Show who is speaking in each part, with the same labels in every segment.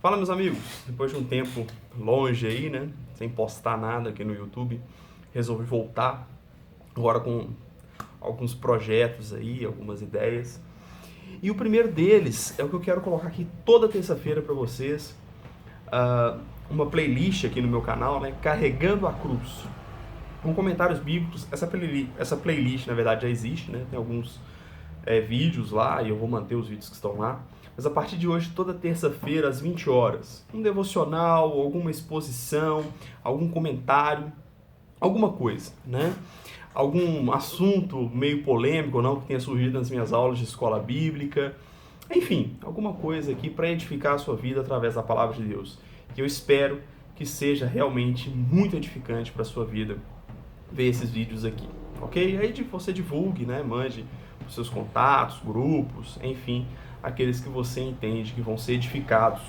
Speaker 1: Fala, meus amigos, depois de um tempo longe aí, né, sem postar nada aqui no YouTube, resolvi voltar agora com alguns projetos aí, algumas ideias. E o primeiro deles é o que eu quero colocar aqui toda terça-feira para vocês, uma playlist aqui no meu canal, né, Carregando a Cruz, com comentários bíblicos. Essa playlist, na verdade, já existe, né, tem alguns vídeos lá e eu vou manter os vídeos que estão lá. Mas a partir de hoje, toda terça-feira, às 20 horas, um devocional, alguma exposição, algum comentário, alguma coisa, né? Algum assunto meio polêmico ou não que tenha surgido nas minhas aulas de escola bíblica. Enfim, alguma coisa aqui para edificar a sua vida através da palavra de Deus. E eu espero que seja realmente muito edificante para a sua vida ver esses vídeos aqui, ok? Aí você divulgue, né? Mande os seus contatos, grupos, enfim, aqueles que você entende que vão ser edificados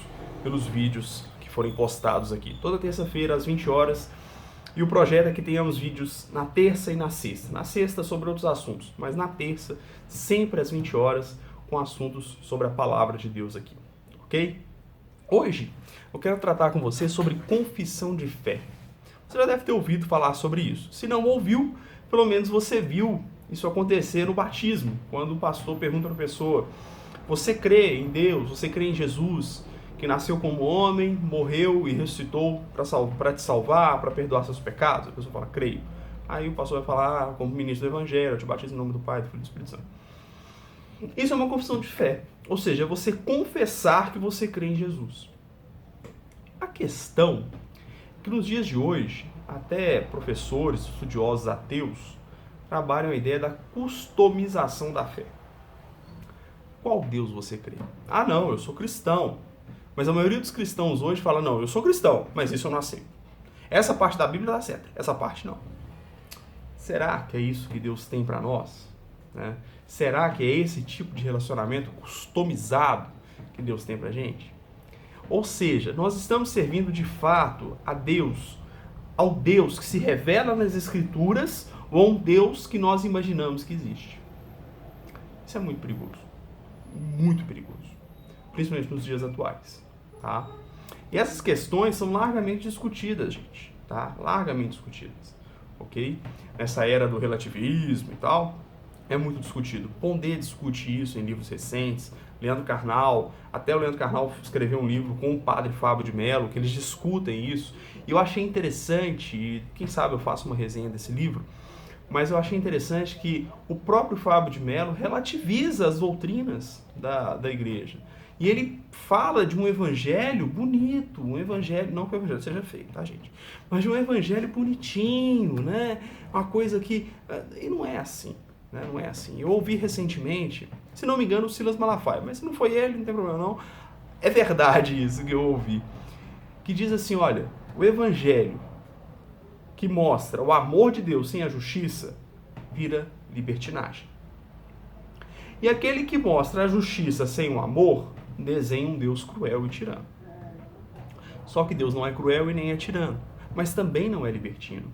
Speaker 1: pelos vídeos que forem postados aqui. Toda terça-feira, às 20 horas. E o projeto é que tenhamos vídeos na terça e na sexta. Na sexta sobre outros assuntos, mas na terça, sempre às 20 horas, com assuntos sobre a palavra de Deus aqui, ok? Hoje, eu quero tratar com você sobre confissão de fé. Você já deve ter ouvido falar sobre isso. Se não ouviu, pelo menos você viu isso acontecer no batismo, quando o pastor pergunta para a pessoa: você crê em Deus? Você crê em Jesus, que nasceu como homem, morreu e ressuscitou para te salvar, para perdoar seus pecados? A pessoa fala: creio. Aí o pastor vai falar: como ministro do Evangelho, eu te batizo em nome do Pai, do Filho e do Espírito Santo. Isso é uma confissão de fé, ou seja, é você confessar que você crê em Jesus. A questão é que nos dias de hoje, até professores, estudiosos ateus, trabalham a ideia da customização da fé. Qual Deus você crê? Ah, não, eu sou cristão. Mas a maioria dos cristãos hoje fala: não, eu sou cristão, mas isso eu não aceito. Essa parte da Bíblia dá certo, essa parte não. Será que é isso que Deus tem para nós? Né? Será que é esse tipo de relacionamento customizado que Deus tem para a gente? Ou seja, nós estamos servindo de fato a Deus, ao Deus que se revela nas Escrituras, ou a um Deus que nós imaginamos que existe? Isso é muito perigoso. Muito perigoso. Principalmente nos dias atuais. Tá? E essas questões são largamente discutidas, gente. Tá? Largamente discutidas. Ok? Nessa era do relativismo e tal, é muito discutido. Pondé discute isso em livros recentes. Leandro Carnal, até o Leandro Carnal escreveu um livro com o padre Fábio de Mello, que eles discutem isso. E eu achei interessante, e quem sabe eu faço uma resenha desse livro, mas eu achei interessante que o próprio Fábio de Mello relativiza as doutrinas da igreja. E ele fala de um evangelho bonito, um evangelho, não que o evangelho seja feio, tá, gente? Mas de um evangelho bonitinho, né? Uma coisa que... E não é assim, né? Não é assim. Eu ouvi recentemente, se não me engano, o Silas Malafaia, mas se não foi ele, não tem problema não. É verdade isso que eu ouvi. Que diz assim: olha, o evangelho que mostra o amor de Deus sem a justiça vira libertinagem. E aquele que mostra a justiça sem o amor desenha um Deus cruel e tirano. Só que Deus não é cruel e nem é tirano, mas também não é libertino.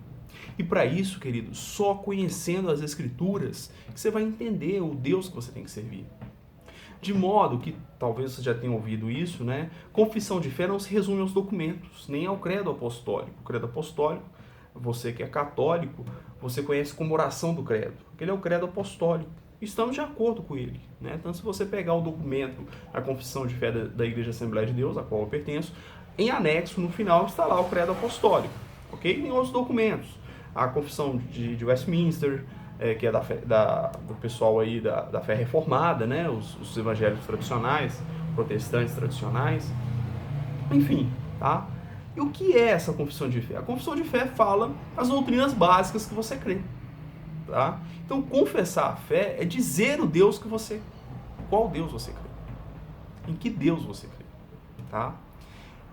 Speaker 1: E para isso, querido, só conhecendo as Escrituras que você vai entender o Deus que você tem que servir. De modo que, talvez você já tenha ouvido isso, né? Confissão de fé não se resume aos documentos, nem ao credo apostólico. O credo apostólico, você que é católico, você conhece como oração do credo. Ele é o credo apostólico. Estamos de acordo com ele, né? Então, se você pegar o documento, a confissão de fé da Igreja Assembleia de Deus, a qual eu pertenço, em anexo, no final, está lá o credo apostólico, ok? Tem outros documentos. A confissão de Westminster, que é do pessoal aí da fé reformada, né? Os evangélicos tradicionais, protestantes tradicionais, enfim, tá? E o que é essa confissão de fé? A confissão de fé fala as doutrinas básicas que você crê, tá? Então, confessar a fé é dizer o Deus que você... Qual Deus você crê? Em que Deus você crê, tá?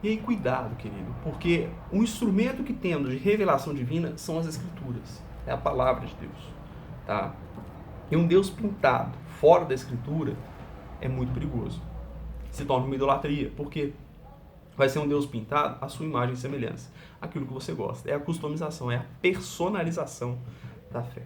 Speaker 1: E aí, cuidado, querido, porque o instrumento que temos de revelação divina são as Escrituras, é a palavra de Deus, tá? E um Deus pintado fora da Escritura é muito perigoso. Se torna uma idolatria, porque vai ser um Deus pintado à sua imagem e semelhança, aquilo que você gosta. É a customização, é a personalização da fé,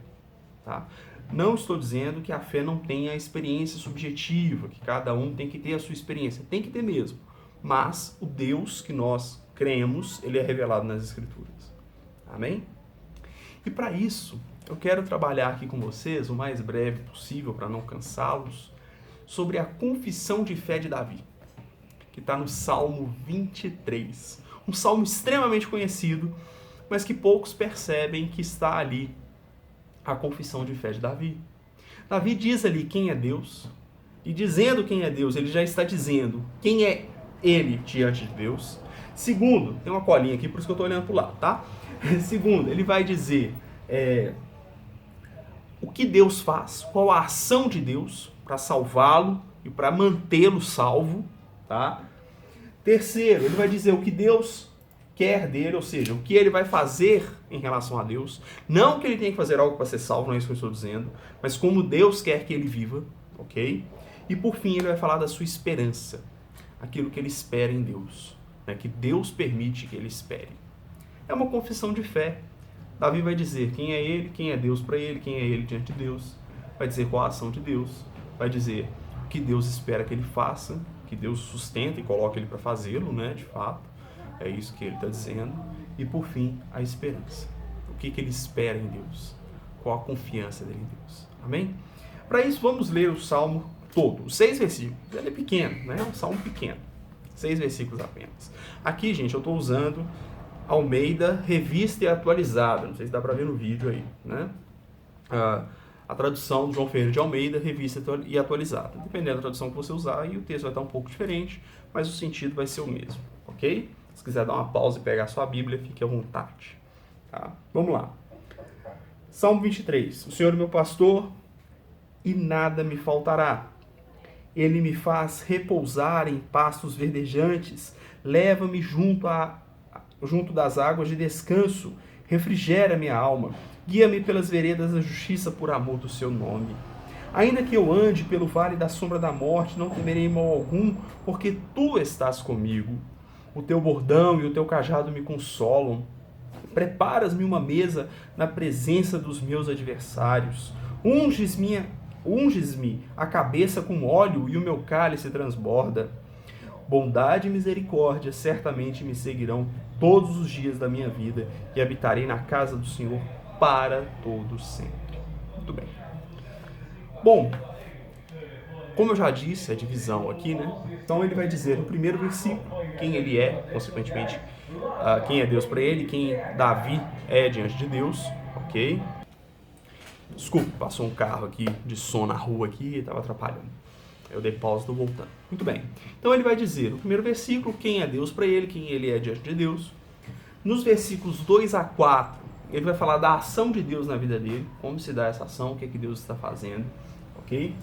Speaker 1: tá? Não estou dizendo que a fé não tenha experiência subjetiva, que cada um tem que ter a sua experiência, tem que ter mesmo. mas o Deus que nós cremos, ele é revelado nas Escrituras. Amém? E para isso, eu quero trabalhar aqui com vocês, o mais breve possível, para não cansá-los, sobre a confissão de fé de Davi, que está no Salmo 23. Um salmo extremamente conhecido, mas que poucos percebem que está ali a confissão de fé de Davi. Davi diz ali quem é Deus, e dizendo quem é Deus, ele já está dizendo quem é ele diante de Deus. Segundo, tem uma colinha aqui, por isso que eu estou olhando para o lado, tá? Segundo, ele vai dizer o que Deus faz, qual a ação de Deus para salvá-lo e para mantê-lo salvo, tá? Terceiro, ele vai dizer o que Deus quer dele, ou seja, o que ele vai fazer em relação a Deus. Não que ele tenha que fazer algo para ser salvo, não é isso que eu estou dizendo, mas como Deus quer que ele viva, ok? E por fim, ele vai falar da sua esperança, aquilo que ele espera em Deus, né? Que Deus permite que ele espere. É uma confissão de fé. Davi vai dizer quem é ele, quem é Deus para ele, quem é ele diante de Deus. Vai dizer qual a ação de Deus. Vai dizer o que Deus espera que ele faça, que Deus sustenta e coloca ele para fazê-lo, né? De fato. É isso que ele está dizendo. E por fim, a esperança. O que ele espera em Deus. Qual a confiança dele em Deus. Amém? Para isso, vamos ler o Salmo todo. Os 6 versículos. Ele é pequeno, né? É um salmo pequeno. 6 versículos apenas. Aqui, gente, eu estou usando Almeida, revista e atualizada. Não sei se dá para ver no vídeo aí, né? A tradução do João Ferreira de Almeida, revista e atualizada. Dependendo da tradução que você usar, aí o texto vai estar um pouco diferente, mas o sentido vai ser o mesmo, ok? Se quiser dar uma pausa e pegar a sua Bíblia, fique à vontade. Tá? Vamos lá. Salmo 23. O Senhor é meu pastor e nada me faltará. Ele me faz repousar em pastos verdejantes, leva-me junto das águas de descanso, refrigera minha alma, guia-me pelas veredas da justiça por amor do seu nome. Ainda que eu ande pelo vale da sombra da morte, não temerei mal algum, porque tu estás comigo. O teu bordão e o teu cajado me consolam. Preparas-me uma mesa na presença dos meus adversários. Unges-me a cabeça com óleo e o meu cálice transborda. Bondade e misericórdia certamente me seguirão todos os dias da minha vida e habitarei na casa do Senhor para todo sempre. Muito bem. Bom, como eu já disse, a divisão aqui, né? Então ele vai dizer no primeiro versículo quem ele é, consequentemente, quem é Deus para ele, quem Davi é diante de Deus, ok? Desculpa, passou um carro aqui de som na rua aqui e estava atrapalhando. Eu dei pausa e estou voltando. Muito bem. Então ele vai dizer no primeiro versículo quem é Deus para ele, quem ele é diante de Deus. Nos versículos 2 a 4, ele vai falar da ação de Deus na vida dele, como se dá essa ação, o que é que Deus está fazendo, ok?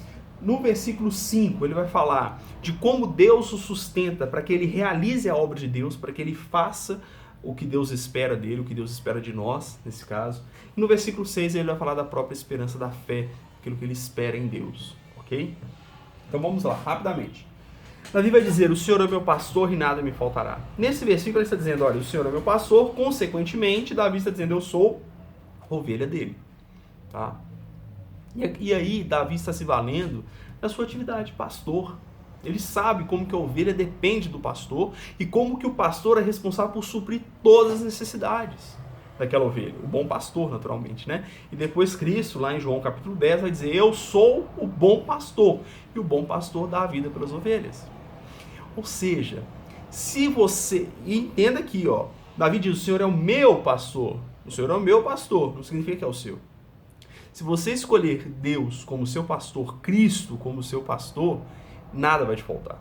Speaker 1: No versículo 5, ele vai falar de como Deus o sustenta para que ele realize a obra de Deus, para que ele faça o que Deus espera dele, o que Deus espera de nós, nesse caso. E no versículo 6, ele vai falar da própria esperança da fé, aquilo que ele espera em Deus, ok? Então vamos lá, rapidamente. Davi vai dizer, o Senhor é meu pastor e nada me faltará. Nesse versículo ele está dizendo, olha, o Senhor é meu pastor, consequentemente, Davi está dizendo, eu sou ovelha dele. Tá? E aí, Davi está se valendo da sua atividade de pastor. Ele sabe como que a ovelha depende do pastor e como que o pastor é responsável por suprir todas as necessidades daquela ovelha. O bom pastor, naturalmente, né? E depois Cristo, lá em João capítulo 10, vai dizer, eu sou o bom pastor. E o bom pastor dá a vida pelas ovelhas. Ou seja, se você... E entenda aqui, ó. Davi diz, o Senhor é o meu pastor. O Senhor é o meu pastor. Não significa que é o seu. Se você escolher Deus como seu pastor, Cristo como seu pastor, nada vai te faltar.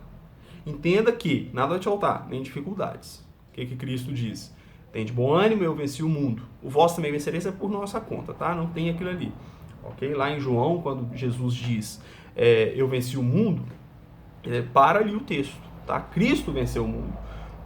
Speaker 1: Entenda que nada vai te faltar, nem dificuldades. O que Cristo diz? Tem de bom ânimo, eu venci o mundo. O vosso também vencereis é por nossa conta, tá? Não tem aquilo ali. Ok? Lá em João, quando Jesus diz, eu venci o mundo, para ali o texto, tá? Cristo venceu o mundo.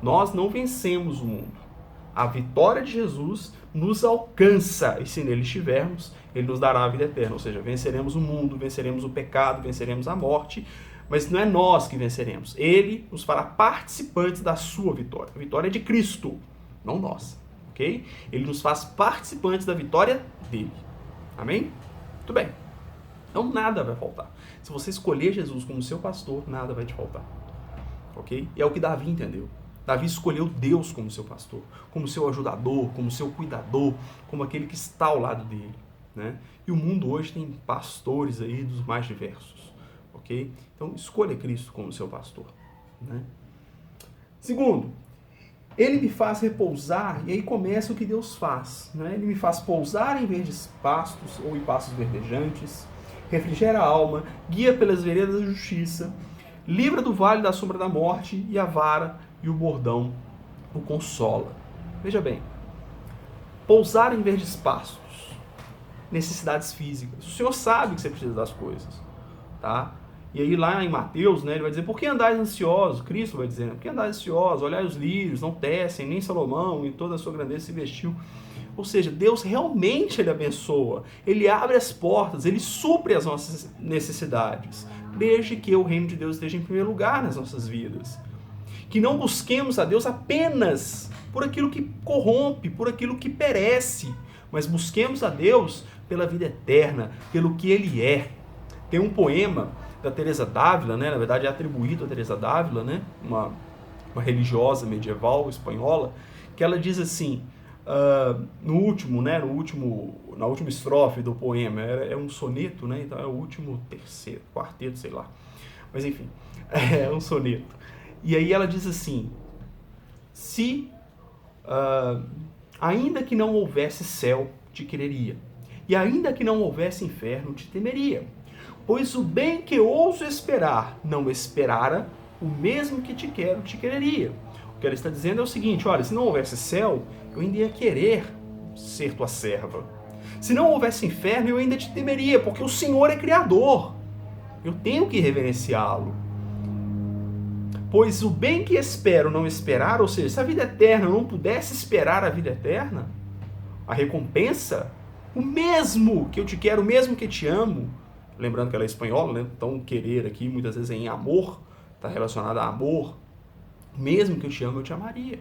Speaker 1: Nós não vencemos o mundo. A vitória de Jesus nos alcança, e se nele estivermos, ele nos dará a vida eterna. Ou seja, venceremos o mundo, venceremos o pecado, venceremos a morte, mas não é nós que venceremos. Ele nos fará participantes da sua vitória. A vitória é de Cristo, não nós, ok? Ele nos faz participantes da vitória dele. Amém? Muito bem. Então nada vai faltar. Se você escolher Jesus como seu pastor, nada vai te faltar. ok? E é o que Davi entendeu. Davi escolheu Deus como seu pastor, como seu ajudador, como seu cuidador, como aquele que está ao lado dele, né? E o mundo hoje tem pastores aí dos mais diversos, ok? Então escolha Cristo como seu pastor, né? Segundo, ele me faz repousar, e aí começa o que Deus faz, né? Ele me faz pousar em verdes pastos ou em pastos verdejantes, refrigera a alma, guia pelas veredas da justiça, livra do vale da sombra da morte, e a vara e o bordão o consola. Veja bem, pousar em verdes pastos, necessidades físicas. O Senhor sabe que você precisa das coisas, tá? E aí lá em Mateus, né, ele vai dizer, por que andais ansiosos? Cristo vai dizer, por que andais ansiosos? Olhai os lírios, não tecem, nem Salomão em toda a sua grandeza se vestiu. Ou seja, Deus realmente ele abençoa, ele abre as portas, ele supre as nossas necessidades, desde que o reino de Deus esteja em primeiro lugar nas nossas vidas. Que não busquemos a Deus apenas por aquilo que corrompe, por aquilo que perece, mas busquemos a Deus pela vida eterna, pelo que Ele é. Tem um poema da Teresa d'Ávila, né? Na verdade é atribuído a Teresa d'Ávila, né? Uma religiosa medieval espanhola, que ela diz assim, na última estrofe do poema, é um soneto, né? Então é o último terceiro, quarteto, sei lá. Mas enfim, é um soneto. E aí ela diz assim, ainda que não houvesse céu, te quereria, e ainda que não houvesse inferno, te temeria, pois o bem que ouso esperar, não esperara, o mesmo que te quero, te quereria. O que ela está dizendo é o seguinte, olha, se não houvesse céu, eu ainda ia querer ser tua serva. Se não houvesse inferno, eu ainda te temeria, porque o Senhor é Criador. Eu tenho que reverenciá-lo. Pois o bem que espero não esperar, ou seja, se a vida eterna eu não pudesse esperar a vida eterna, a recompensa, o mesmo que eu te quero, o mesmo que te amo, lembrando que ela é espanhola, né? Então querer aqui muitas vezes é em amor, está relacionado a amor, mesmo que eu te amo, eu te amaria.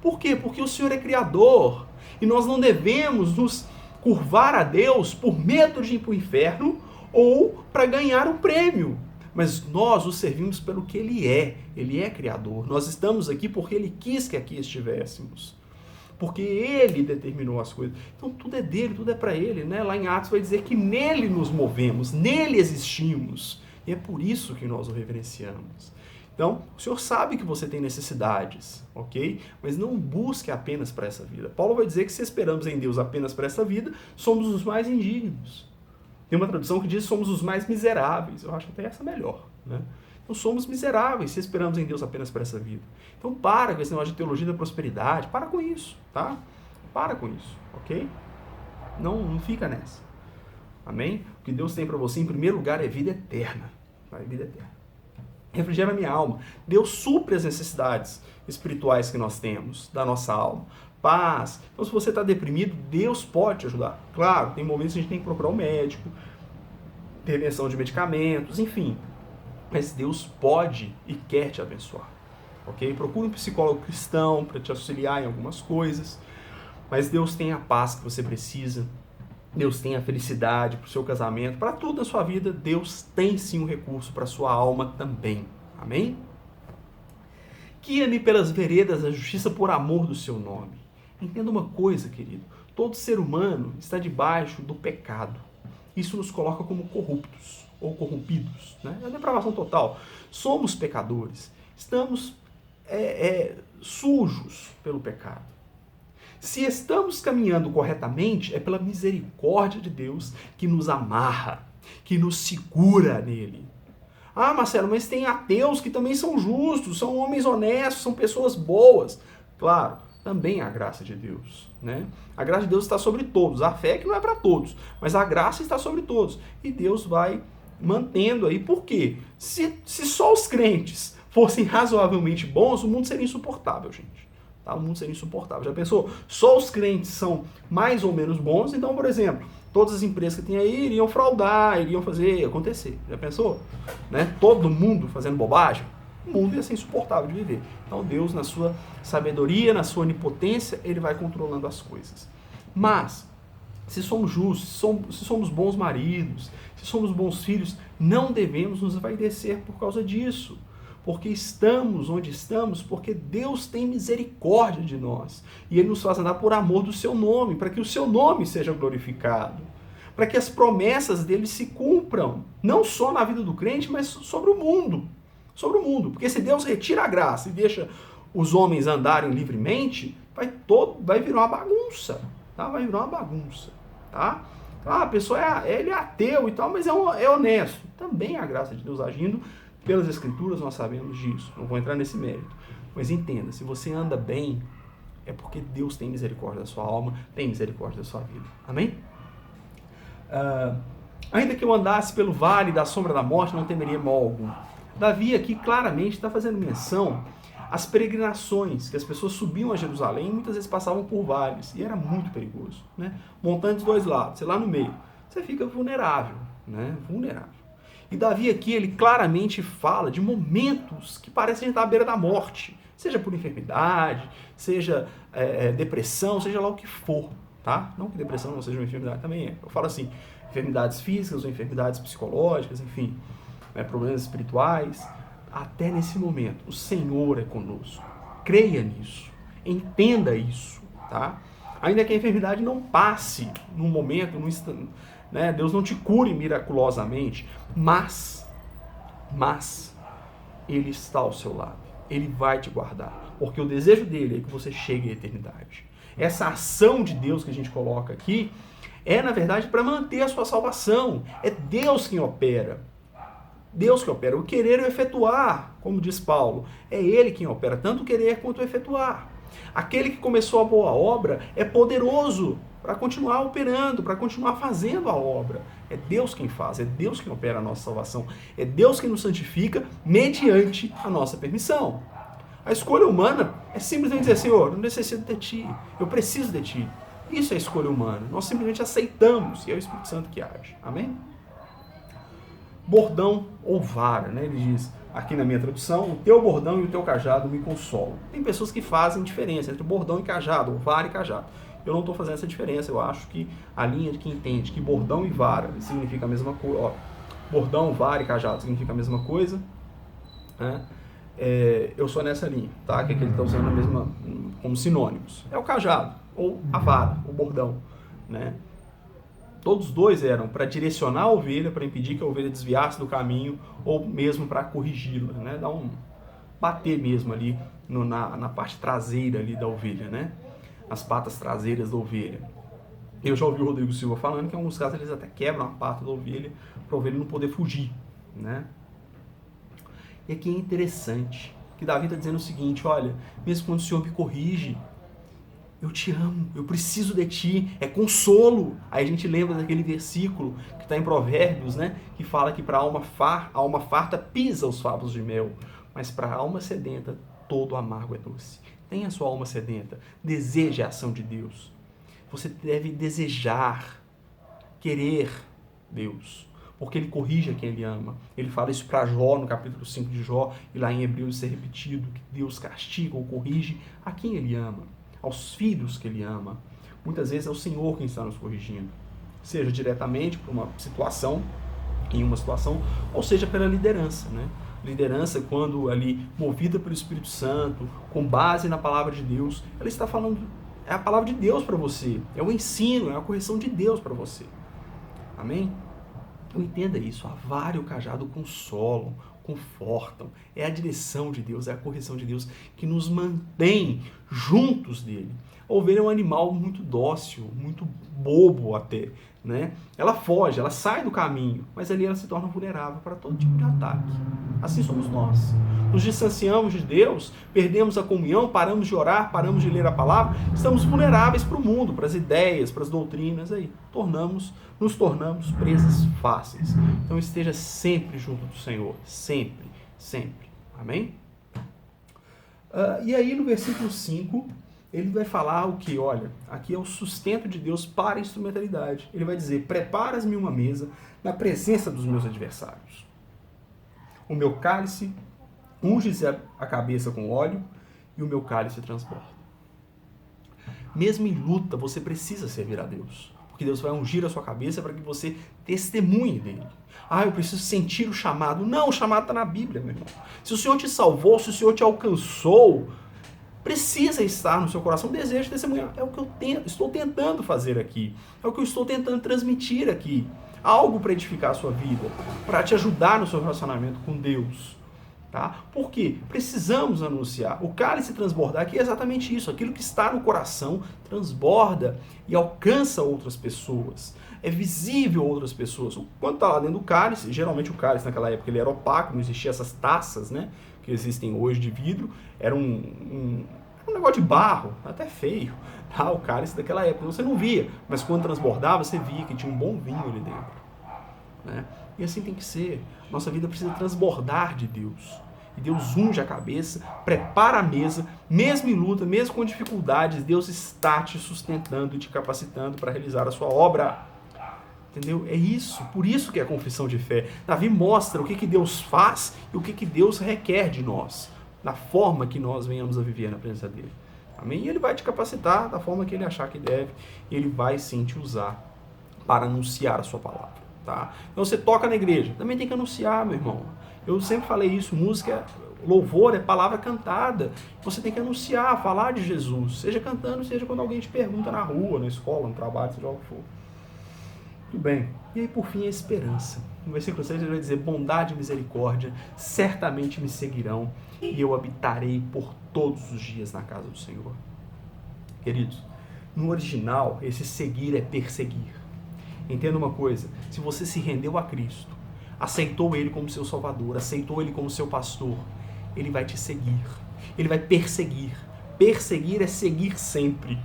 Speaker 1: Por quê? Porque o Senhor é Criador, e nós não devemos nos curvar a Deus por medo de ir para o inferno ou para ganhar um prêmio. Mas nós o servimos pelo que Ele é Criador. Nós estamos aqui porque Ele quis que aqui estivéssemos. Porque Ele determinou as coisas. Então tudo é dele, tudo é para Ele, né? Lá em Atos vai dizer que nele nos movemos, nele existimos. E é por isso que nós o reverenciamos. Então, o Senhor sabe que você tem necessidades, ok? Mas não busque apenas para essa vida. Paulo vai dizer que se esperamos em Deus apenas para essa vida, somos os mais indignos. Tem uma tradução que diz que somos os mais miseráveis. Eu acho que até essa é melhor, né? Então somos miseráveis se esperamos em Deus apenas para essa vida. Então para com esse negócio de teologia da prosperidade. Para com isso, tá? Para com isso, ok? Não fica nessa. Amém? O que Deus tem para você, em primeiro lugar, é vida eterna. É vida eterna. Refrigera minha alma. Deus supre as necessidades espirituais que nós temos, da nossa alma. Paz. Então, se você está deprimido, Deus pode te ajudar. Claro, tem momentos que a gente tem que procurar um médico, intervenção de medicamentos, enfim. Mas Deus pode e quer te abençoar. Ok? Procure um psicólogo cristão para te auxiliar em algumas coisas. Mas Deus tem a paz que você precisa. Deus tem a felicidade para o seu casamento, para tudo na sua vida. Deus tem sim um recurso para a sua alma também. Amém? Guia-me pelas veredas da justiça por amor do seu nome. Entenda uma coisa, querido. Todo ser humano está debaixo do pecado. Isso nos coloca como corruptos ou corrompidos, né? É a depravação total. Somos pecadores. Estamos sujos pelo pecado. Se estamos caminhando corretamente, é pela misericórdia de Deus que nos amarra, que nos segura nele. Ah, Marcelo, mas tem ateus que também são justos, são homens honestos, são pessoas boas. Claro, também a graça de Deus, né? A graça de Deus está sobre todos. A fé que não é para todos, mas a graça está sobre todos. E Deus vai mantendo aí. Por quê? Se só os crentes fossem razoavelmente bons, o mundo seria insuportável, gente. Tá? O mundo seria insuportável. Já pensou? Só os crentes são mais ou menos bons, então, por exemplo, todas as empresas que tem aí iriam fraudar, iriam fazer acontecer. Já pensou? Né? Todo mundo fazendo bobagem? O mundo ia ser insuportável de viver. Então Deus, na sua sabedoria, na sua onipotência, Ele vai controlando as coisas. Mas, se somos justos, se somos bons maridos, se somos bons filhos, não devemos nos envaidecer por causa disso. porque estamos onde estamos, porque Deus tem misericórdia de nós. E Ele nos faz andar por amor do seu nome, para que o seu nome seja glorificado, para que as promessas dele se cumpram, não só na vida do crente, mas sobre o mundo. Sobre o mundo. Porque se Deus retira a graça e deixa os homens andarem livremente, vai virar uma bagunça. Tá? Vai virar uma bagunça. Tá? A pessoa ele é ateu e tal, mas é honesto. Também a graça de Deus agindo pelas Escrituras, nós sabemos disso. Não vou entrar nesse mérito. Mas entenda, se você anda bem, é porque Deus tem misericórdia da sua alma, tem misericórdia da sua vida. Amém? Ainda que eu andasse pelo vale da sombra da morte, não temeria mal algum. Davi aqui claramente está fazendo menção às peregrinações, que as pessoas subiam a Jerusalém e muitas vezes passavam por vales, e era muito perigoso, né? Montanha dos dois lados, você lá no meio, você fica vulnerável, né? Vulnerável. E Davi aqui, ele claramente fala de momentos que parecem estar à beira da morte, seja por enfermidade, seja depressão, seja lá o que for, tá? Não que depressão não seja uma enfermidade, também é. Eu falo assim, enfermidades físicas ou enfermidades psicológicas, enfim, problemas espirituais. Até nesse momento, o Senhor é conosco. Creia nisso, entenda isso, tá? Ainda que a enfermidade não passe num momento, num instante, né? Deus não te cure miraculosamente, mas Ele está ao seu lado. Ele vai te guardar, porque o desejo dele é que você chegue à eternidade. Essa ação de Deus que a gente coloca aqui é, na verdade, para manter a sua salvação. É Deus quem opera. Deus que opera. O querer e o efetuar, como diz Paulo, é Ele quem opera, tanto o querer quanto o efetuar. Aquele que começou a boa obra é poderoso para continuar operando, para continuar fazendo a obra. É Deus quem faz, é Deus quem opera a nossa salvação, é Deus quem nos santifica mediante a nossa permissão. A escolha humana é simplesmente dizer, Senhor, eu necessito de Ti, eu preciso de Ti. Isso é a escolha humana. Nós simplesmente aceitamos e é o Espírito Santo que age. Amém? Bordão ou vara, né? Ele diz aqui na minha tradução, o teu bordão e o teu cajado me consolam. Tem pessoas que fazem diferença entre bordão e cajado, ou vara e cajado. Eu não estou fazendo essa diferença, eu acho que a linha de quem entende que bordão e vara significa a mesma coisa, bordão, vara e cajado significa a mesma coisa, né? Eu sou nessa linha, tá? Que é que ele está usando a mesma, como sinônimos. É o cajado, ou a vara, o bordão, né? Todos os dois eram para direcionar a ovelha, para impedir que a ovelha desviasse do caminho, ou mesmo para corrigi-la, né? Bater mesmo ali na parte traseira ali da ovelha, né? As patas traseiras da ovelha. Eu já ouvi o Rodrigo Silva falando que em alguns casos eles até quebram a pata da ovelha para a ovelha não poder fugir, né? E aqui é interessante que Davi está dizendo o seguinte, olha, mesmo quando o Senhor me corrige, eu te amo, eu preciso de ti, é consolo. Aí a gente lembra daquele versículo que está em Provérbios, né? Que fala que para a alma farta pisa os favos de mel, mas para a alma sedenta todo amargo é doce. Tenha a sua alma sedenta, deseje a ação de Deus. Você deve desejar, querer Deus, porque Ele corrige a quem Ele ama. Ele fala isso para Jó, no capítulo 5 de Jó, e lá em Hebreus isso é repetido, que Deus castiga ou corrige a quem Ele ama, aos filhos que Ele ama. Muitas vezes é o Senhor quem está nos corrigindo, seja diretamente por uma situação, em uma situação, ou seja pela liderança, né? Liderança, quando ali movida pelo Espírito Santo, com base na palavra de Deus, ela está falando, é a palavra de Deus para você, é o ensino, é a correção de Deus para você. Amém? Então entenda isso, a vara e o cajado consolam, confortam, é a direção de Deus, é a correção de Deus que nos mantém juntos dele. A ovelha é um animal muito dócil, muito bobo até, né? Ela foge, ela sai do caminho, mas ali ela se torna vulnerável para todo tipo de ataque. Assim somos nós. Nos distanciamos de Deus, perdemos a comunhão, paramos de orar, paramos de ler a palavra, estamos vulneráveis para o mundo, para as ideias, para as doutrinas, aí nos tornamos presas fáceis. Então esteja sempre junto do Senhor, sempre, sempre. Amém? E aí no versículo 5, ele vai falar o que? Olha, aqui é o sustento de Deus para a instrumentalidade. Ele vai dizer, preparas-me uma mesa na presença dos meus adversários. O meu cálice, unge-se a cabeça com óleo e o meu cálice transborda. Mesmo em luta, você precisa servir a Deus. Porque porque Deus vai ungir a sua cabeça para que você testemunhe dele. Ah, eu preciso sentir o chamado. Não, o chamado está na Bíblia, meu irmão. Se o Senhor te salvou, se o Senhor te alcançou, precisa estar no seu coração o desejo de testemunhar. É o que eu estou tentando fazer aqui. É o que eu estou tentando transmitir aqui. Algo para edificar a sua vida, para te ajudar no seu relacionamento com Deus. Tá? Por quê? Precisamos anunciar. O cálice transbordar aqui é exatamente isso. Aquilo que está no coração transborda e alcança outras pessoas. É visível a outras pessoas. Quando está lá dentro do cálice, geralmente o cálice naquela época ele era opaco, não existia essas taças, né, que existem hoje de vidro. Era um negócio de barro, até feio, tá? O cálice daquela época. Você não via, mas quando transbordava, você via que tinha um bom vinho ali dentro. Né? E assim tem que ser. Nossa vida precisa transbordar de Deus. E Deus unge a cabeça, prepara a mesa, mesmo em luta, mesmo com dificuldades, Deus está te sustentando e te capacitando para realizar a sua obra. Entendeu? É isso, por isso que é a confissão de fé. Davi mostra o que Deus faz e o que Deus requer de nós, da forma que nós venhamos a viver na presença dele. Amém? E ele vai te capacitar da forma que ele achar que deve, e ele vai sim te usar para anunciar a sua palavra. Tá? Então você toca na igreja, também tem que anunciar, meu irmão. Eu sempre falei isso, música, louvor é palavra cantada. Você tem que anunciar, falar de Jesus, seja cantando, seja quando alguém te pergunta na rua, na escola, no trabalho, seja o que for. Tudo bem. E aí, por fim, a esperança. No versículo 6 ele vai dizer, bondade e misericórdia certamente me seguirão e eu habitarei por todos os dias na casa do Senhor. Queridos, no original, esse seguir é perseguir. Entenda uma coisa, se você se rendeu a Cristo, aceitou Ele como seu Salvador, aceitou Ele como seu pastor, Ele vai te seguir, Ele vai perseguir. Perseguir é seguir sempre.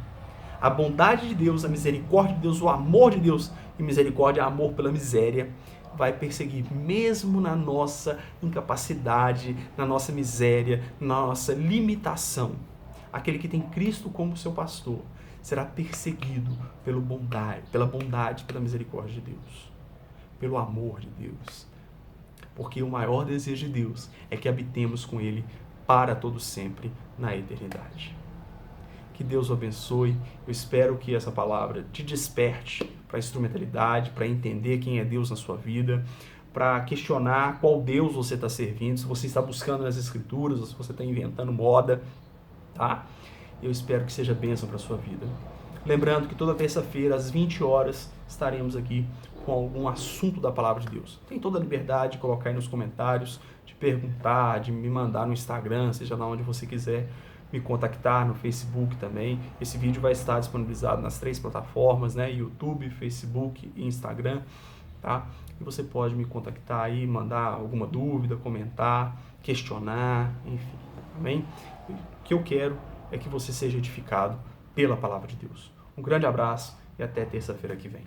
Speaker 1: A bondade de Deus, a misericórdia de Deus, o amor de Deus, e misericórdia, amor pela miséria, vai perseguir, mesmo na nossa incapacidade, na nossa miséria, na nossa limitação. Aquele que tem Cristo como seu pastor será perseguido pela bondade, pela misericórdia de Deus, pelo amor de Deus. Porque o maior desejo de Deus é que habitemos com Ele para todo sempre na eternidade. Que Deus o abençoe. Eu espero que essa palavra te desperte para a instrumentalidade, para entender quem é Deus na sua vida, para questionar qual Deus você está servindo, se você está buscando nas Escrituras, ou se você está inventando moda, tá? Eu espero que seja bênção para a sua vida. Lembrando que toda terça-feira, às 20 horas, estaremos aqui com algum assunto da Palavra de Deus. Tem toda a liberdade de colocar aí nos comentários, de perguntar, de me mandar no Instagram, seja lá onde você quiser, me contactar no Facebook também. Esse vídeo vai estar disponibilizado nas 3 plataformas, né? YouTube, Facebook e Instagram, tá? E você pode me contactar aí, mandar alguma dúvida, comentar, questionar, enfim, amém? O que eu quero é que você seja edificado pela palavra de Deus. Um grande abraço e até terça-feira que vem.